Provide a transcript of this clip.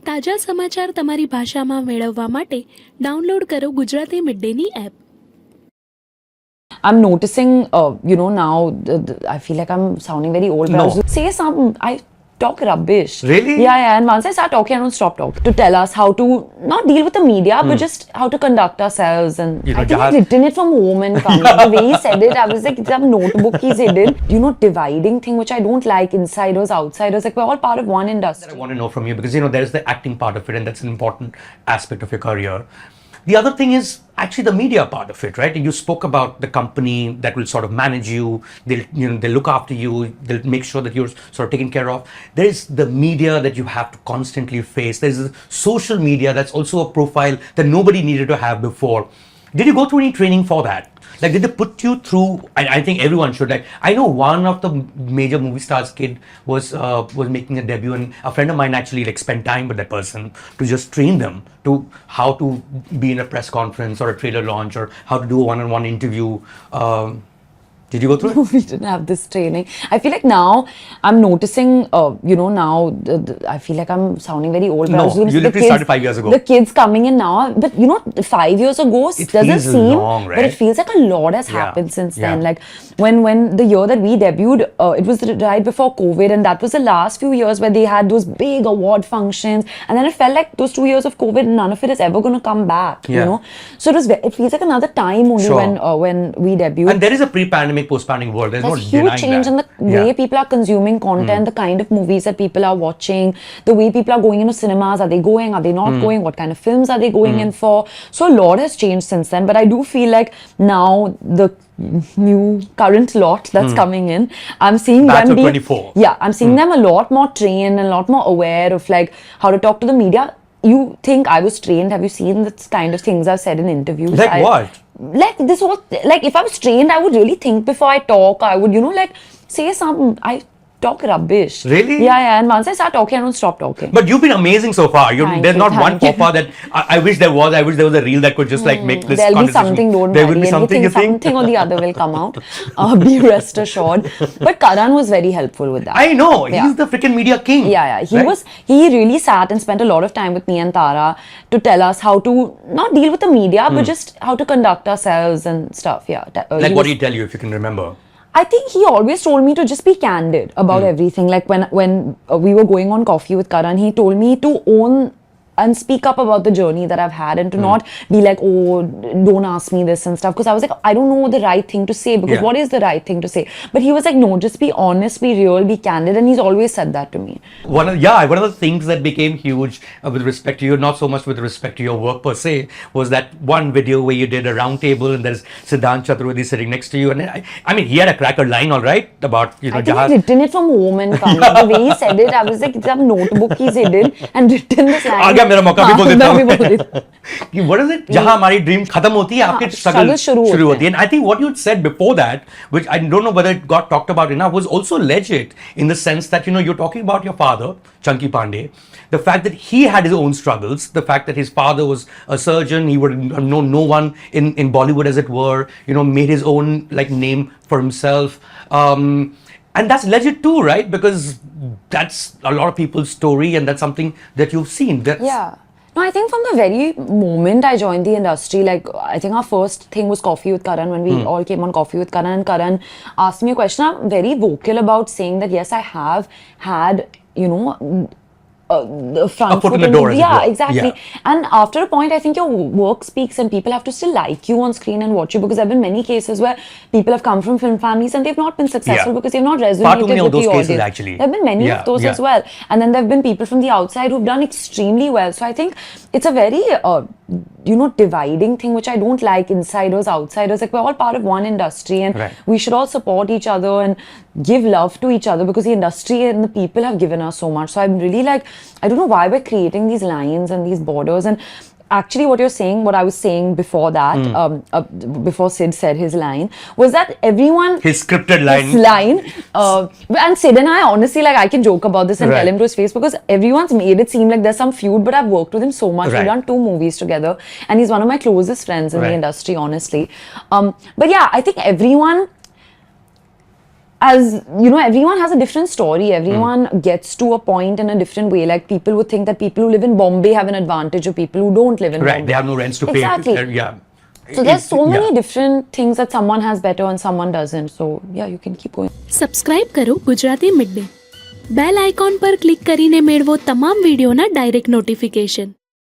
તાજા સમાચાર તમારી ભાષામાં મેળવવા માટે ડાઉનલોડ કરો Gujarati mid Danny app. I'm noticing, now I feel like I'm sounding very old. But No. I was say something. I talk rubbish. Really? Yeah. And once I start talking, I don't stop talking. To tell us how to not deal with the media, but just how to conduct ourselves. And You know, I think I've written it from home and come. The way he said it, I was like, it's a notebook he's hidden. Dividing thing, which I don't like. Insiders, outsiders. Like, we're all part of one industry. I want to know from you because there's the acting part of it, and that's an important aspect of your career. The other thing is actually the media part of it, right? You spoke about the company that will sort of manage you. They'll look after you. They'll make sure that you're sort of taken care of. There is the media that you have to constantly face. There's the social media that's also a profile that nobody needed to have before. Did you go through any training for that? Like, did they put you through? I think everyone should. Like, I know one of the major movie stars' kid was making a debut, and a friend of mine actually spent time with that person to just train them to how to be in a press conference or a trailer launch or how to do a one-on-one interview. Did you go through it? We didn't have this training. I feel like now I'm noticing, I feel like I'm sounding very old. But No, I was gonna you say the literally started 5 years ago. The kids coming in now, but 5 years ago It doesn't feels seem, long, but it right? feels like a lot has Yeah. happened since Yeah. then. Like when the year that we debuted, it was right before COVID, and that was the last few years where they had those big award functions, and then it felt like those 2 years of COVID, none of it is ever going to come back. Yeah. So it feels like another time only Sure. when we debuted. And there is a pre-pandemic, post-pandemic world. There's no There's huge denying change that. in the way people are consuming content, the kind of movies that people are watching, the way people are going into cinemas. Are they going? Are they not going? What kind of films are they going in for? So a lot has changed since then. But I do feel like now the new current lot that's coming in, I'm seeing Batch them of be 24. Yeah, I'm seeing them a lot more trained and a lot more aware of how to talk to the media. You think I was trained? Have you seen this kind of things I've said in interviews? Like what? Like this whole, if I was trained, I would really think before I talk. I would, say something. I talk rubbish. Really? Yeah. And once I start talking, I don't stop talking. But you've been amazing so far. Thank There's you, not one thank you. papa that I wish there was. I wish there was a reel that could just make this There'll be conversation. something, don't There worry. will be something, you think? Something or the other will come out. Be rest assured. But Karan was very helpful with that. I know. Yeah. He's the freaking media king. Yeah. right? He really sat and spent a lot of time with me and Tara to tell us how to not deal with the media, but just how to conduct ourselves and stuff. Yeah. Like, what did he tell you, if you can remember? I think he always told me to just be candid about everything. Like when we were going on coffee with Karan, he told me to own and speak up about the journey that I've had and to not be like, oh, don't ask me this and stuff. Because I was like, I don't know the right thing to say, because Yeah. what is the right thing to say? But he was like, no, just be honest, be real, be candid. And he's always said that to me. One of the things that became huge with respect to you, not so much with respect to your work per se, was that one video where you did a round table and there's Siddhant Chaturvedi sitting next to you. And I mean, he had a cracker line, all right, about, I think Jahaz. I've written it from home and come. The way he said it, I was like, it's a notebook he's hidden and written this line. आ गया मेरा मौका भी बोल देता मैं हूँ भी बोल देता हूँ. कि what is it? जहाँ हमारी dream खत्म होती है, आपके struggle struggle शुरू होते होती है. And I think what you said before that, which I don't know whether it got talked about enough, was also legit in the sense that, you're talking about your father, Chunky Pandey, the fact that he had his own struggles, the fact that his father was a surgeon, he would have known no one in Bollywood, as it were, made his own name for himself. And that's legit too, right? Because that's a lot of people's story, and that's something that you've seen. Yeah. No, I think from the very moment I joined the industry, I think our first thing was Coffee with Karan, when we all came on Coffee with Karan, and Karan asked me a question. I'm very vocal about saying that, yes, I have had, the front A foot in foot the door, as it yeah, were. exactly. Yeah. And after a point, I think your work speaks, and people have to still like you on screen and watch you, because there have been many cases where people have come from film families and they've not been successful Yeah. because they've not Far resonated too many with of those the cases, audience. actually. There have been many Yeah, of those yeah. as well. And then there have been people from the outside who've done extremely well. So I think it's a very, dividing thing, which I don't like. Insiders, outsiders. Like, we're all part of one industry, and Right. we should all support each other and give love to each other, because the industry and the people have given us so much. So I'm really I don't know why we're creating these lines and these borders. And actually what you're saying, what I was saying before that, before Sid said his line, was that everyone... His scripted line. His line. And Sid and I, honestly, I can joke about this and Right. tell him to his face, because everyone's made it seem like there's some feud, but I've worked with him so much. Right. We've done 2 movies together, and he's one of my closest friends in the Right. industry, honestly. But yeah, I think everyone... as you know, everyone has a different story. Everyone gets to a point in a different way. Like people would think that people who live in Bombay have an advantage of people who don't live in Right, Bombay. they have no rents to pay. Exactly. Yeah. So there's so many Yeah. different things that someone has better and someone doesn't. So yeah, you can keep going. Subscribe કરો Gujarati mid day bell icon પર click કરીને મેળવો તમામ વિડીયોના direct notification.